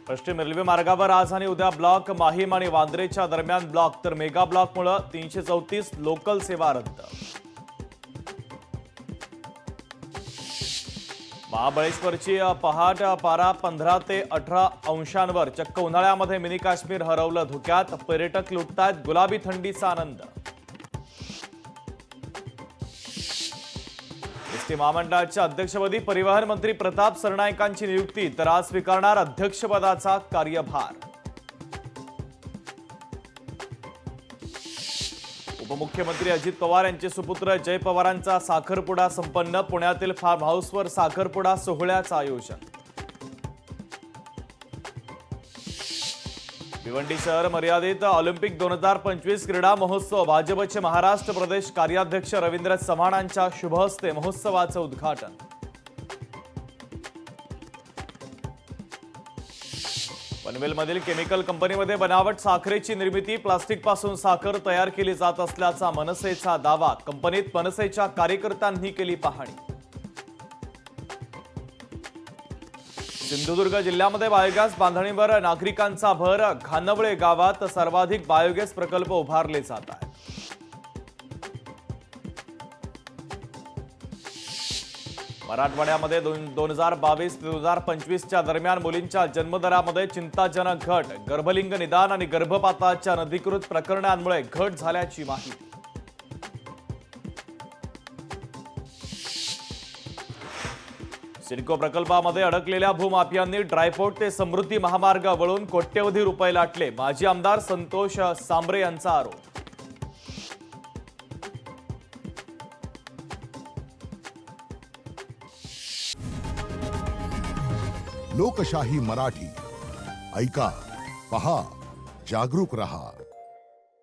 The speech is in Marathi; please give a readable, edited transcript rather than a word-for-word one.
पश्चिम रेल्वे मार्गावर आज आणि उद्या ब्लॉक माहीम आणि वांद्रेच्या दरम्यान ब्लॉक तर मेगा ब्लॉकमुळे 334 लोकल सेवा रद्द। महाबळेश्वरची पहाट पारा 15 ते 18 अंशांवर, चक्क उन्हाळ्यामध्ये मिनी काश्मीर हरवलं धुक्यात, पर्यटक लुटतायत गुलाबी थंडीचा आनंद। एसटी महामंडळाच्या अध्यक्षपदी परिवहन मंत्री प्रताप सरनाईकांची नियुक्ती, तर आज स्वीकारणार अध्यक्षपदाचा कार्यभार। उपमुख्यमंत्री अजित पवार यांचे सुपुत्र जय पवारांचा साखरपुडा संपन्न, पुण्यातील फार्म हाऊसवर साखरपुडा सोहळ्याचं आयोजन। भिवंडी शहर मर्यादित ऑलिम्पिक 2025 क्रीडा महोत्सव, भाजपचे महाराष्ट्र प्रदेश कार्याध्यक्ष रवींद्र चव्हाणांच्या शुभहस्ते महोत्सवाचं उद्घाटन। पनवेलमधील केमिकल कंपनीमध्ये बनावट साखरेची निर्मिती, प्लास्टिकपासून साखर तयार केली जात असल्याचा मनसेचा दावा, कंपनीत मनसेच्या कार्यकर्त्यांनी केली पाहणी। सिंधुदुर्ग जिल्ह्यामध्ये बायोगॅस बांधणीवर नागरिकांचा भर, घानवळे गावात सर्वाधिक बायोगॅस प्रकल्प उभारले जात आहेत। मराठवाड्यामध्ये 2022 ते 2025 च्या दरम्यान मुलींच्या जन्मदरामध्ये चिंताजनक घट, गर्भलिंग निदान आणि गर्भपाताच्या अनधिकृत प्रकरणांमुळे घट झाल्याची माहिती। सिडको प्रकल्पामध्ये अडकलेल्या भूमाफियांनी ड्रायपोर्ट ते समृद्धी महामार्ग वळून कोट्यवधी रुपये लाटले, माजी आमदार संतोष सांबरे यांचा आरोप। लोकशाही मराठी ऐका, पहा, जागरूक रहा।